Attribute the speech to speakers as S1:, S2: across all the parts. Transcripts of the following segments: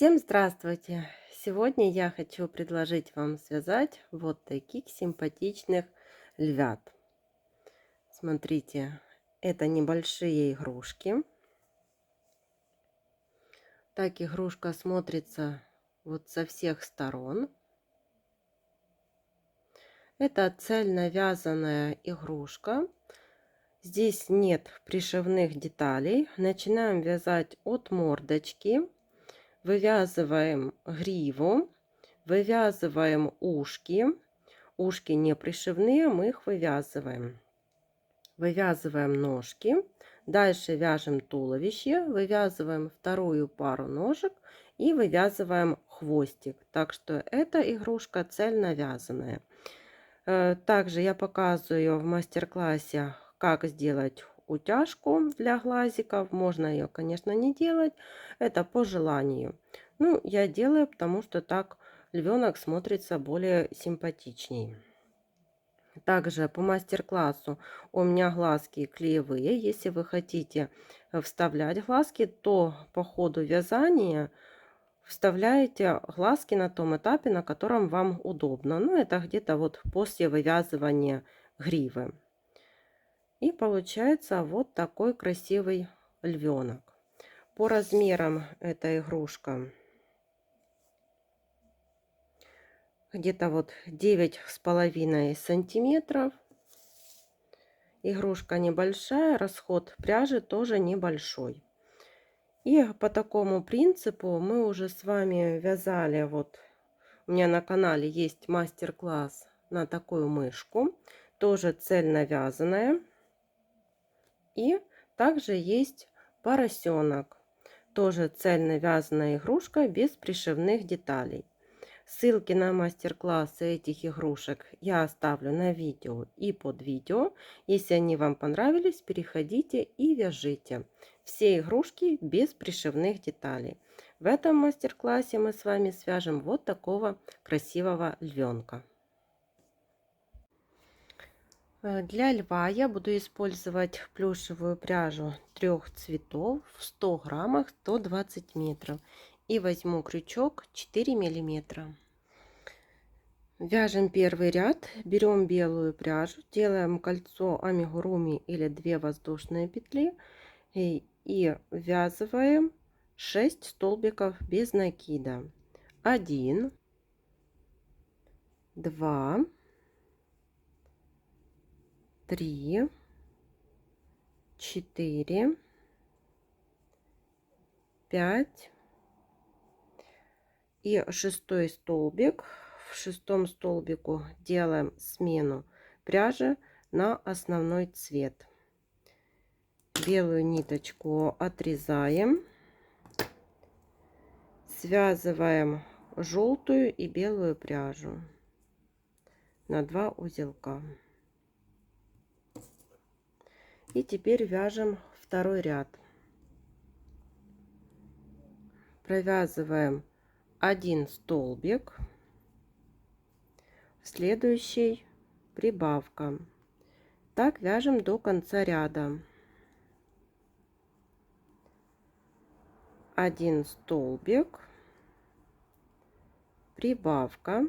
S1: Всем здравствуйте! Сегодня я хочу предложить вам связать вот таких симпатичных львят. Смотрите, это небольшие игрушки. Так игрушка смотрится вот со всех сторон. Это цельно вязаная игрушка. Здесь нет пришивных деталей. Начинаем вязать от мордочки. Вывязываем гриву, вывязываем ушки. Ушки не пришивные, мы их вывязываем. Вывязываем ножки. Дальше вяжем туловище, вывязываем вторую пару ножек и вывязываем хвостик. Так что эта игрушка цельно вязаная. Также я показываю в мастер-классе, как сделать утяжку для глазиков. Можно ее, конечно, не делать, это по желанию. Ну, я делаю, потому что так львенок смотрится более симпатичней. Также по мастер-классу у меня глазки клеевые. Если вы хотите вставлять глазки, то по ходу вязания вставляете глазки на том этапе, на котором вам удобно. Ну, это где-то вот после вывязывания гривы. И получается вот такой красивый львенок. По размерам эта игрушка где-то вот 9,5 сантиметров. Игрушка небольшая, расход пряжи тоже небольшой. И по такому принципу мы уже с вами вязали, вот у меня на канале есть мастер-класс на такую мышку, тоже цельно вязаная. И также есть поросенок, тоже цельно вязаная игрушка без пришивных деталей. Ссылки на мастер-классы этих игрушек я оставлю на видео и под видео. Если они вам понравились, переходите и вяжите. Все игрушки без пришивных деталей. В этом мастер-классе мы с вами свяжем вот такого красивого львенка. Для льва я буду использовать плюшевую пряжу 3 цветов в 100 граммах 120 метров. И возьму крючок 4 миллиметра. Вяжем первый ряд, берем белую пряжу, делаем кольцо амигуруми или 2 воздушные петли и ввязываем 6 столбиков без накида. 1, 2, 3, 4, 5 и шестой столбик. В шестом столбику делаем смену пряжи на основной цвет. Белую ниточку отрезаем, связываем желтую и белую пряжу на 2 узелка. И теперь вяжем второй ряд. Провязываем 1 столбик, следующий прибавка. Так вяжем до конца ряда. 1 столбик, прибавка,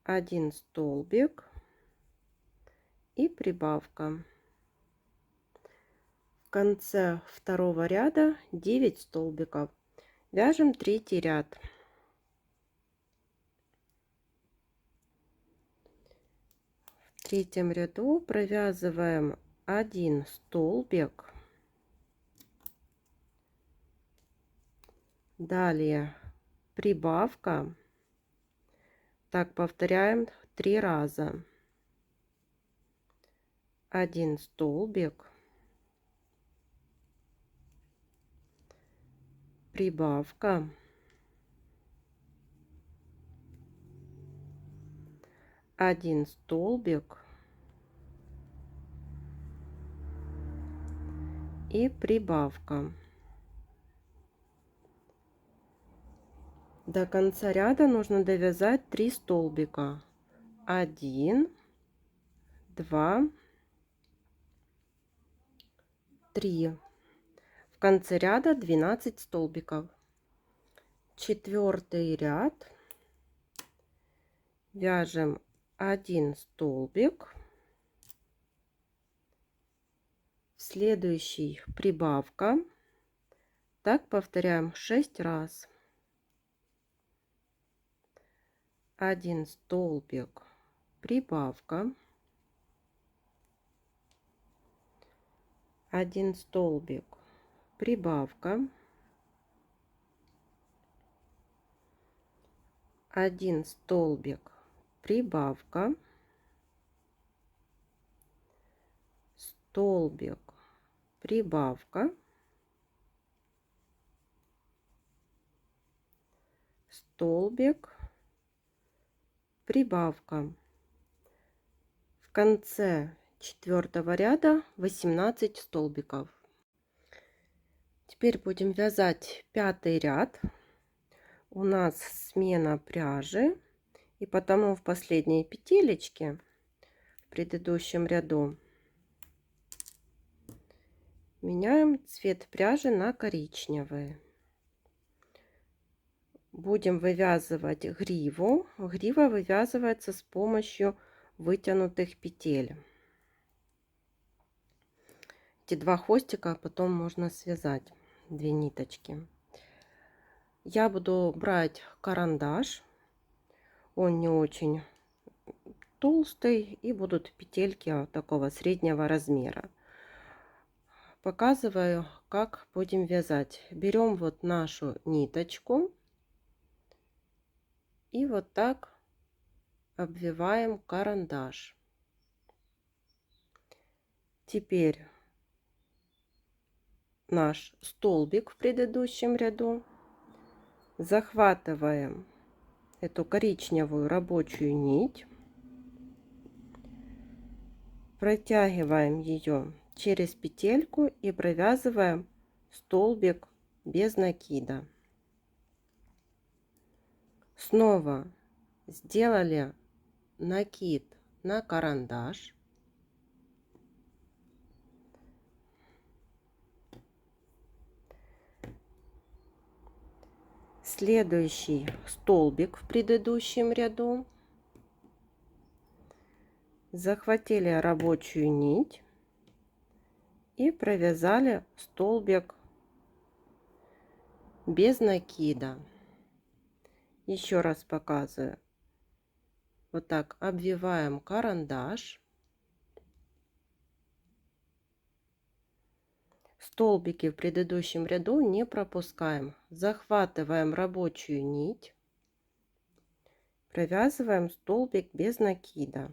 S1: 1 столбик и прибавка. В конце второго ряда 9 столбиков. Вяжем третий ряд. В третьем ряду провязываем 1 столбик, далее прибавка. Так повторяем 3 раза. 1 столбик, прибавка, 1 столбик и прибавка. До конца ряда нужно довязать 3 столбика. 1, 2, 3. В конце ряда 12 столбиков. Четвертый ряд. Вяжем 1 столбик. В следующий прибавка. Так повторяем 6 раз. 1 столбик, прибавка, 1 столбик, прибавка, 1 столбик, прибавка, столбик, прибавка, столбик, прибавка. В конце четвертого ряда 18 столбиков. Теперь будем вязать пятый ряд. У нас смена пряжи, и потому в последней петелечке в предыдущем ряду меняем цвет пряжи на коричневый. Будем вывязывать гриву. Грива вывязывается с помощью вытянутых петель. Эти два хвостика потом можно связать, 2 ниточки. Я буду брать карандаш, он не очень толстый, и будут петельки такого среднего размера. Показываю, как будем вязать. Берем вот нашу ниточку и вот так обвиваем карандаш. Теперь наш столбик в предыдущем ряду. Захватываем эту коричневую рабочую нить, протягиваем ее через петельку и провязываем столбик без накида. Снова сделали накид на карандаш. Следующий столбик в предыдущем ряду. Захватили рабочую нить и провязали столбик без накида. Еще раз показываю. Вот так обвиваем карандаш. Столбики в предыдущем ряду не пропускаем. Захватываем рабочую нить. Провязываем столбик без накида.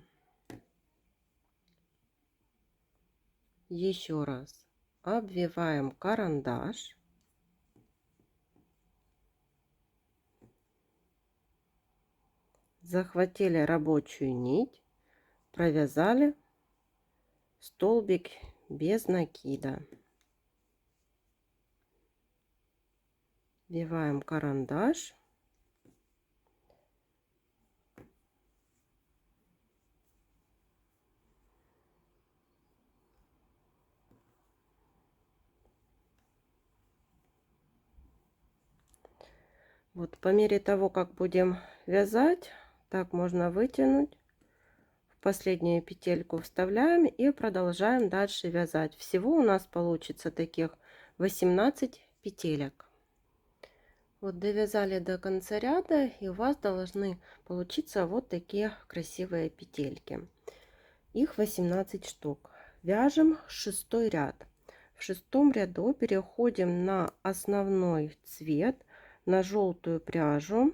S1: Еще раз обвиваем карандаш. Захватили рабочую нить, провязали столбик без накида. Вбиваем карандаш. Вот по мере того, как будем вязать, так можно вытянуть. В последнюю петельку вставляем и продолжаем дальше вязать. Всего у нас получится таких 18 петелек. Вот довязали до конца ряда, и у вас должны получиться вот такие красивые петельки. Их 18 штук. Вяжем 6 ряд. В 6 ряду переходим на основной цвет, на желтую пряжу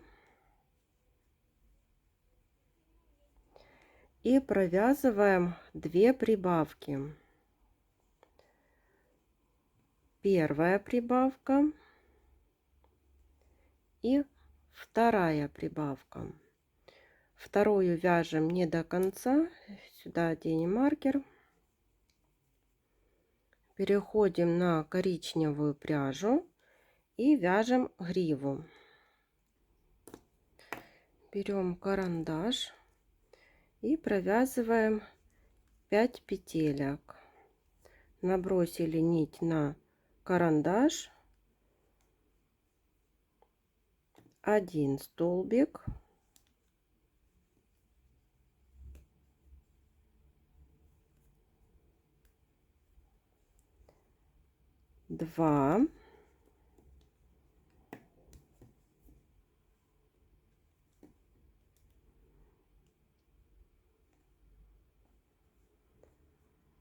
S1: и провязываем 2 прибавки. Первая прибавка и вторая прибавка. Вторую вяжем не до конца. Сюда оденем маркер. Переходим на коричневую пряжу и вяжем гриву. Берем карандаш и провязываем 5 петелек. Набросили нить на карандаш, 1 столбик, 2,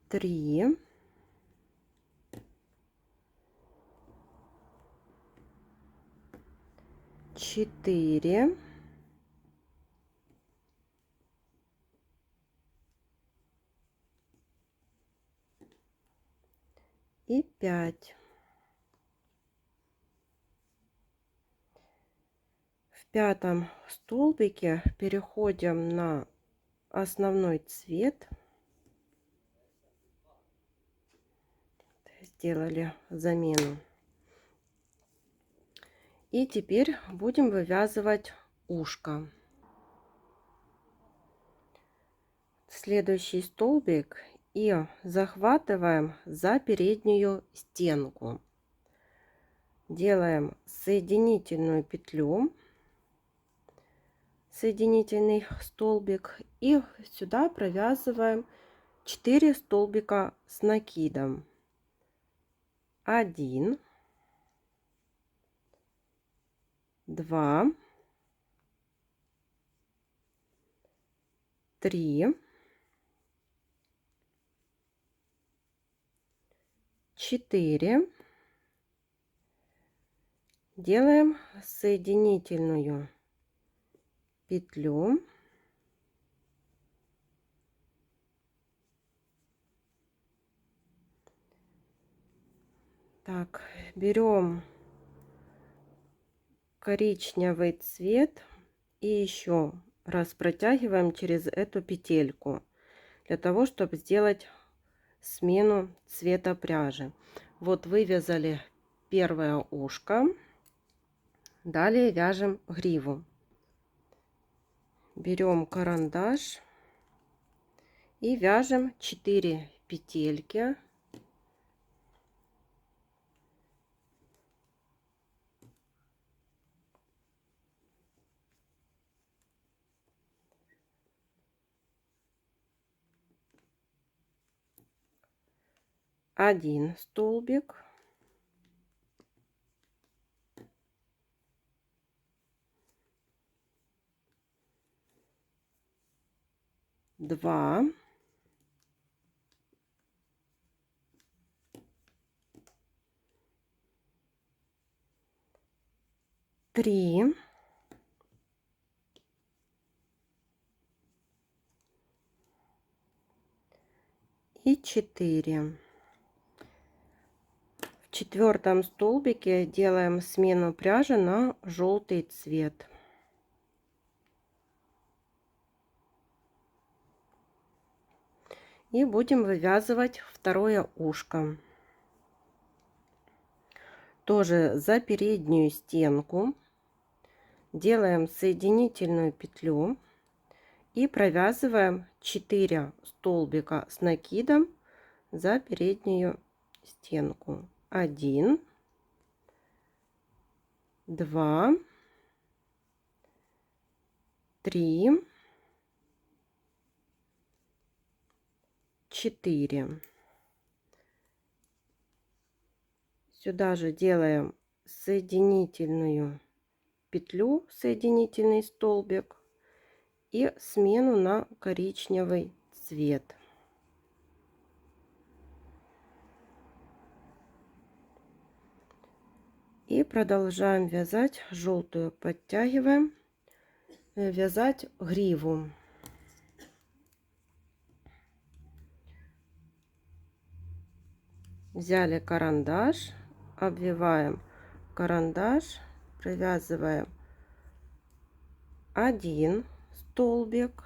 S1: 3, 4, 5. В пятом столбике переходим на основной цвет. Сделали замену. И теперь будем вывязывать ушко. Следующий столбик и захватываем за переднюю стенку. Делаем соединительную петлю, соединительный столбик, и сюда провязываем 4 столбика с накидом. 1, 2, 3, 4. Делаем соединительную петлю. Так, берем коричневый цвет и еще раз протягиваем через эту петельку для того, чтобы сделать смену цвета пряжи. Вот вывязали первое ушко, далее вяжем гриву. Берем карандаш и вяжем 4 петельки. Один столбик, два, три, и 4. В четвертом столбике делаем смену пряжи на желтый цвет. И будем вывязывать второе ушко. Тоже за переднюю стенку делаем соединительную петлю и провязываем 4 столбика с накидом за переднюю стенку. 1, 2, 3, 4. Сюда же делаем соединительную петлю, соединительный столбик и смену на коричневый цвет. И продолжаем вязать желтую, подтягиваем, вязать гриву. Взяли карандаш, обвиваем карандаш, провязываем 1 столбик,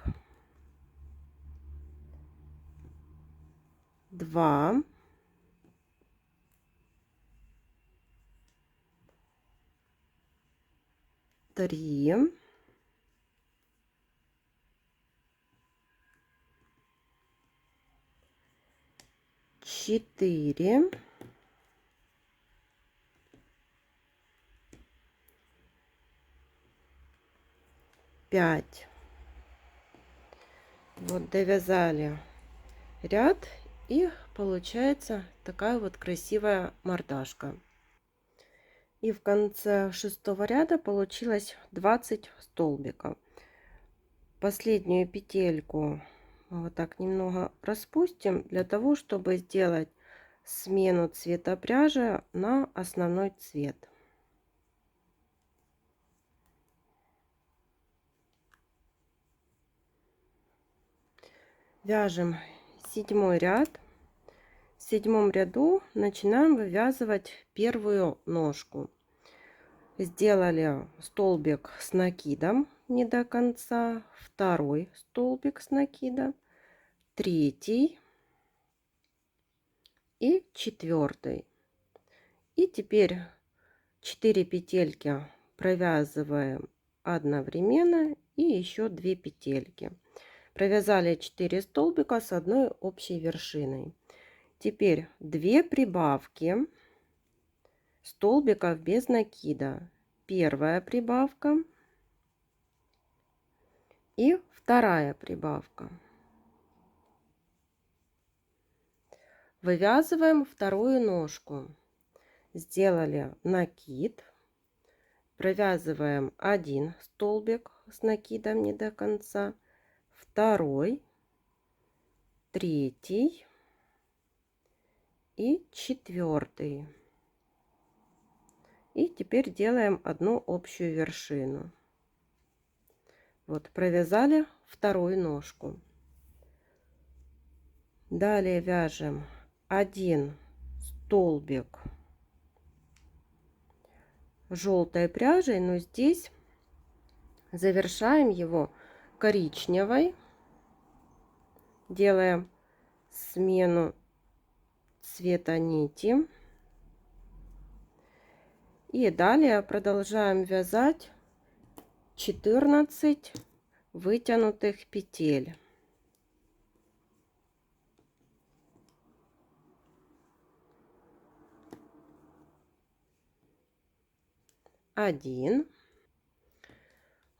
S1: 2, 3, 4, 5. Вот довязали ряд, и получается такая вот красивая мордашка. И в конце 6-го ряда получилось 20 столбиков. Последнюю петельку вот так немного распустим для того, чтобы сделать смену цвета пряжи на основной цвет. Вяжем 7-й ряд. В 7-м ряду начинаем вывязывать первую ножку. Сделали столбик с накидом не до конца, второй столбик с накидом, третий и четвертый. И теперь 4 петельки провязываем одновременно и еще 2 петельки. Провязали 4 столбика с одной общей вершиной. Теперь 2 прибавки столбиков без накида. Первая прибавка и вторая прибавка. Вывязываем вторую ножку. Сделали накид, провязываем один столбик с накидом не до конца, второй, третий и четвертый. И теперь делаем одну общую вершину. Вот провязали вторую ножку. Далее вяжем один столбик желтой пряжей, но здесь завершаем его коричневой. Делаем смену цвета нити. И далее продолжаем вязать 14 вытянутых петель. 1.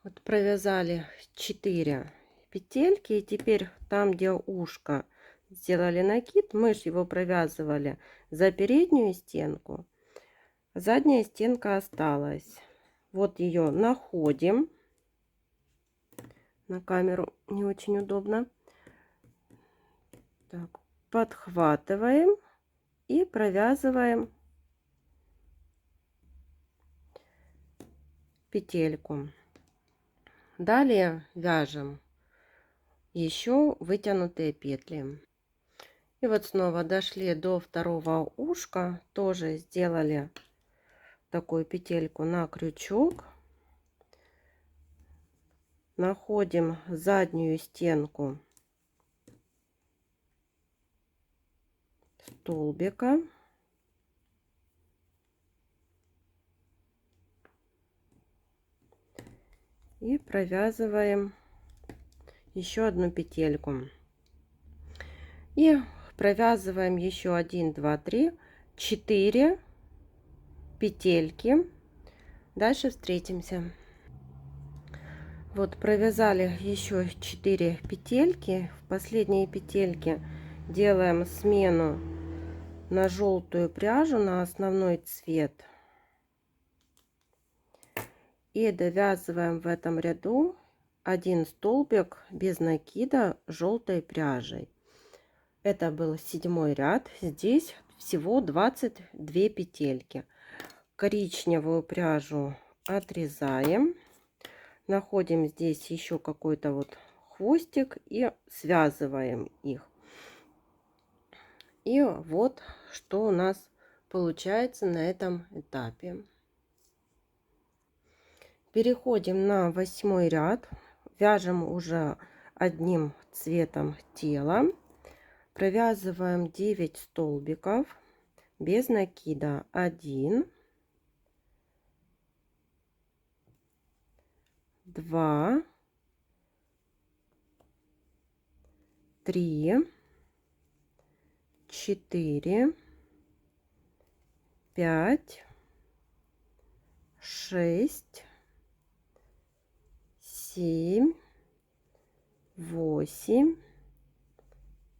S1: Вот провязали 4 петельки, и теперь там, где ушко, сделали накид, мы же его провязывали за переднюю стенку, задняя стенка осталась. Вот ее находим, на камеру не очень удобно, так, подхватываем и провязываем петельку. Далее вяжем еще вытянутые петли. И вот снова дошли до второго ушка, тоже сделали такую петельку на крючок, находим заднюю стенку столбика и провязываем еще одну петельку. И провязываем еще 1, 2, 3, 4 петельки. Дальше встретимся. Вот провязали еще 4 петельки. В последней петельке делаем смену на желтую пряжу, на основной цвет. И довязываем в этом ряду один столбик без накида желтой пряжей. Это был 7-й ряд. Здесь всего 22 петельки. Коричневую пряжу отрезаем. Находим здесь еще какой-то вот хвостик и связываем их. И вот что у нас получается на этом этапе. Переходим на 8-й ряд. Вяжем уже одним цветом тела. Провязываем 9 столбиков без накида. 1, 2, 3, 4, 5, 6, 7, 8,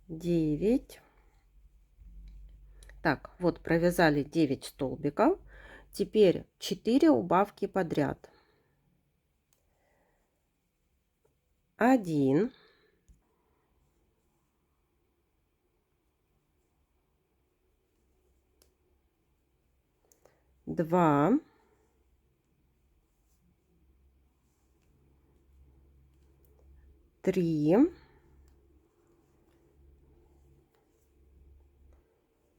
S1: 9. Так, вот провязали 9 столбиков. Теперь 4 убавки подряд. 1, 2, 3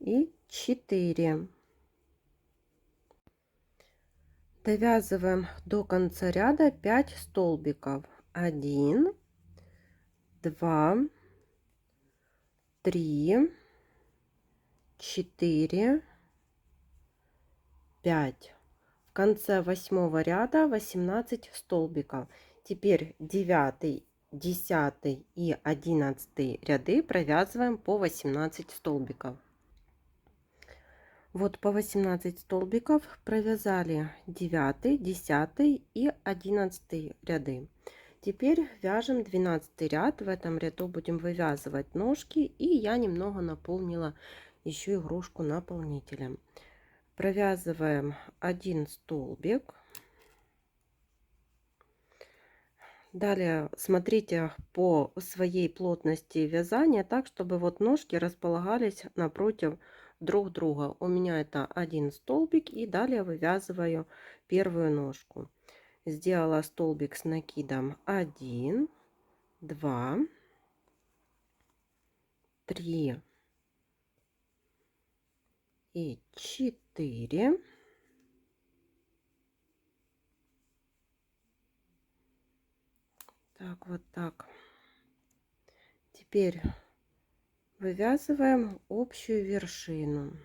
S1: и 4. Довязываем до конца ряда 5 столбиков. 1, 2, 3, 4, 5. В конце 8 ряда 18 столбиков. Теперь 9, 10 и 11 ряды провязываем по 18 столбиков. Вот по 18 столбиков провязали 9, 10 и 11 ряды. Теперь вяжем 12 ряд. В этом ряду будем вывязывать ножки, и я немного наполнила еще игрушку наполнителем. Провязываем 1 столбик. Далее смотрите по своей плотности вязания так, чтобы вот ножки располагались напротив друг друга. У меня это 1 столбик, и далее вывязываю первую ножку. Сделала столбик с накидом 1, 2, 3 и 4. Так, вот так. Теперь вывязываем общую вершину.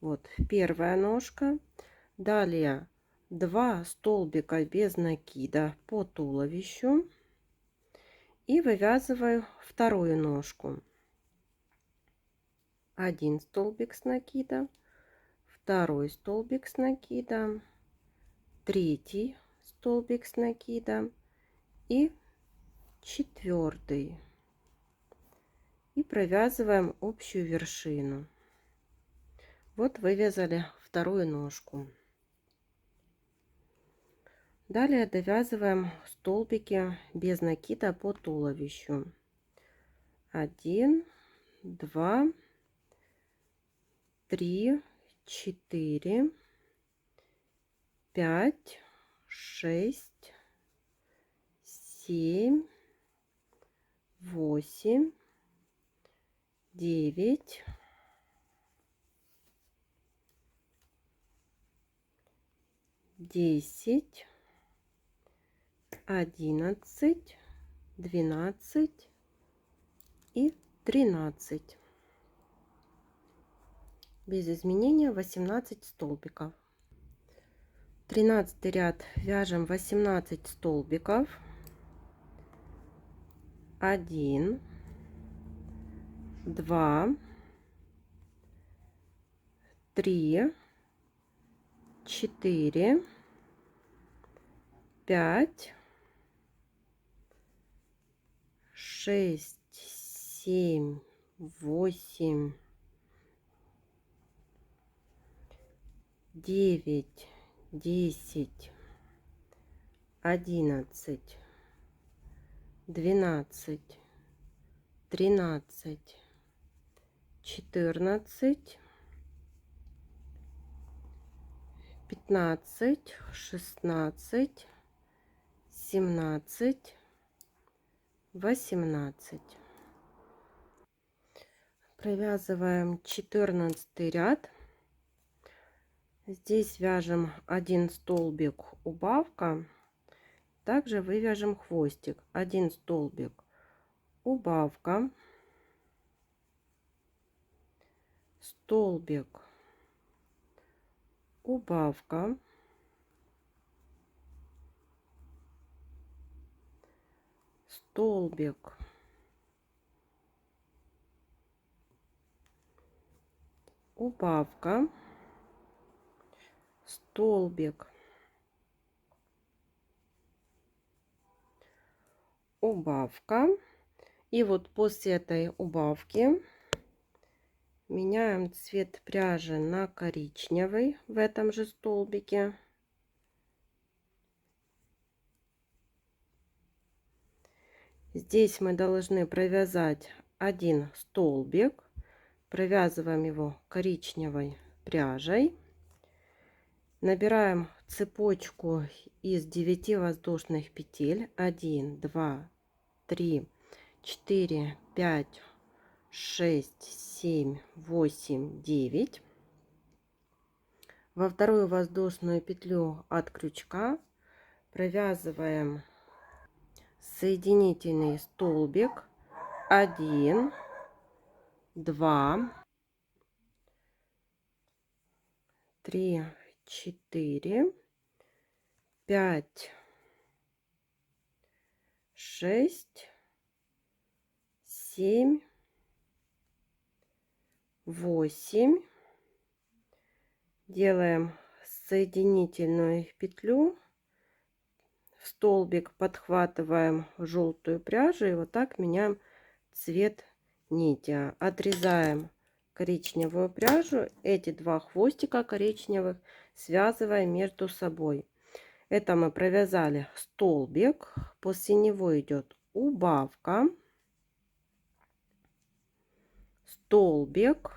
S1: Вот первая ножка. Далее 2 столбика без накида по туловищу. И вывязываю вторую ножку. 1 столбик с накида, 2 столбик с накидом, 3 столбик с накидом и 4. И провязываем общую вершину. Вот вывязали вторую ножку. Далее довязываем столбики без накида по туловищу. 1, 2, 3, 4, 5, 6, 7, 8, 9, 10, 11, 12 и 13. Без изменения 18 столбиков. 13 ряд вяжем 18 столбиков. 1, 2, 3, 4, 5, 6, 7, 8, 9, 10, 11, 12, 13, 14, 15, 16, 17, 18. Провязываем 14 ряд. Здесь вяжем 1 столбик убавка. Также вывяжем хвостик. 1 столбик убавка, столбик убавка, столбик убавка, столбик убавка. И вот после этой убавки меняем цвет пряжи на коричневый в этом же столбике. Здесь мы должны провязать один столбик. Провязываем его коричневой пряжей. Набираем цепочку из 9 воздушных петель. 1, 2, 3, 4, 5, 6, 7, 8, 9. Во вторую воздушную петлю от крючка провязываем соединительный столбик. 1, 2, 3, 4, 5, 6, 7, 8. Делаем соединительную петлю, в столбик подхватываем желтую пряжу и вот так меняем цвет нити. Отрезаем коричневую пряжу, эти два хвостика коричневых связываем между собой. Это мы провязали столбик, после него идет убавка, столбик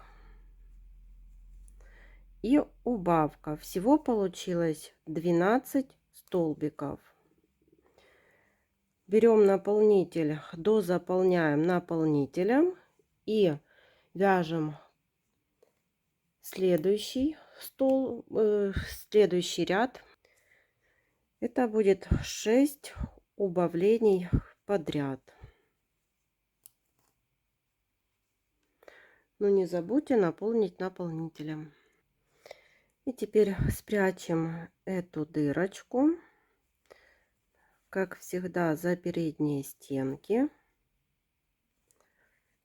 S1: и убавка. Всего получилось 12 столбиков. Берем наполнитель, дозаполняем наполнителем и вяжем следующий следующий ряд. Это будет 6 убавлений подряд. Но не забудьте наполнить наполнителем. И теперь спрячем эту дырочку, как всегда, за передние стенки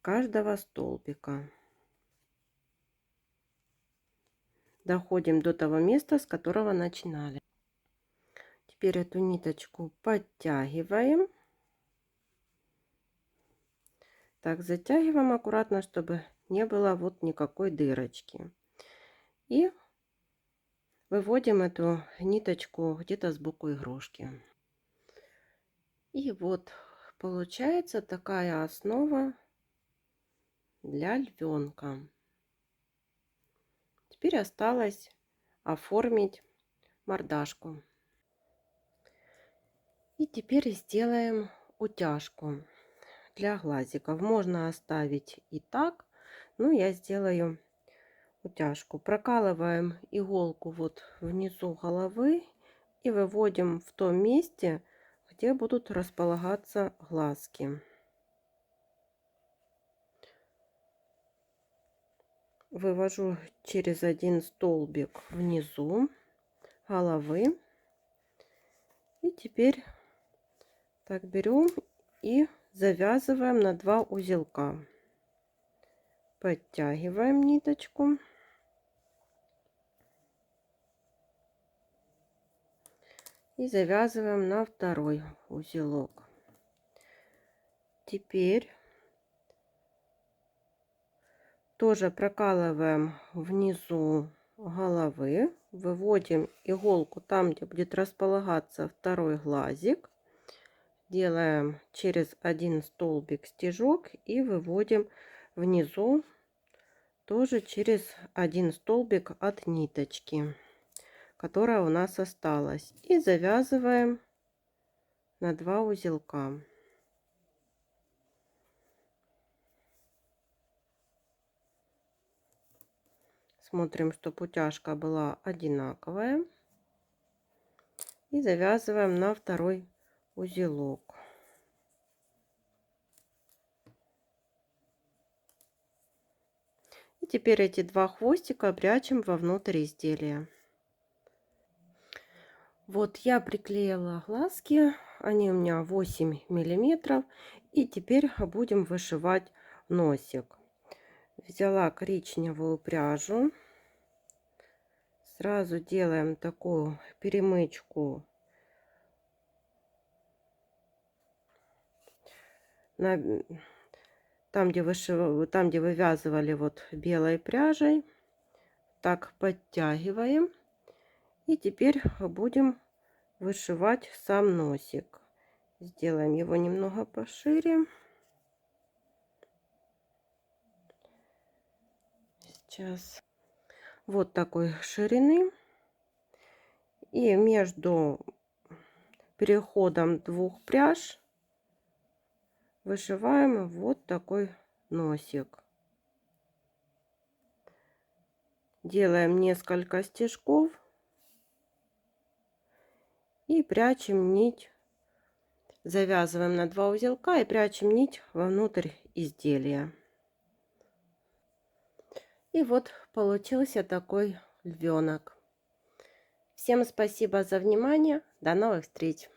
S1: каждого столбика. Доходим до того места, с которого начинали. Теперь эту ниточку подтягиваем. Так, затягиваем аккуратно, чтобы не было вот никакой дырочки. И выводим эту ниточку где-то сбоку игрушки. И вот получается такая основа для львенка. Теперь осталось оформить мордашку. И теперь сделаем утяжку для глазиков. Можно оставить и так, но я сделаю утяжку. Прокалываем иголку вот внизу головы и выводим в том месте, где будут располагаться глазки. Вывожу через один столбик внизу головы. И теперь так берем и завязываем на 2 узелка. Подтягиваем ниточку. И завязываем на второй узелок. Теперь тоже прокалываем внизу головы, выводим иголку там, где будет располагаться второй глазик, делаем через один столбик стежок и выводим внизу тоже через один столбик от ниточки, которая у нас осталась, и завязываем на 2 узелка. Смотрим, чтобы утяжка была одинаковая. И завязываем на второй узелок. И теперь эти 2 хвостика прячем вовнутрь изделия. Вот я приклеила глазки, они у меня 8 миллиметров. И теперь будем вышивать носик. Взяла коричневую пряжу. Сразу делаем такую перемычку там, где вывязывали вот белой пряжей, так подтягиваем. И теперь будем вышивать сам носик. Сделаем его немного пошире. Сейчас вот такой ширины. И между переходом двух пряж вышиваем вот такой носик. Делаем несколько стежков и прячем нить. Завязываем на 2 узелка и прячем нить вовнутрь изделия. И вот получился такой львенок. Всем спасибо за внимание. До новых встреч!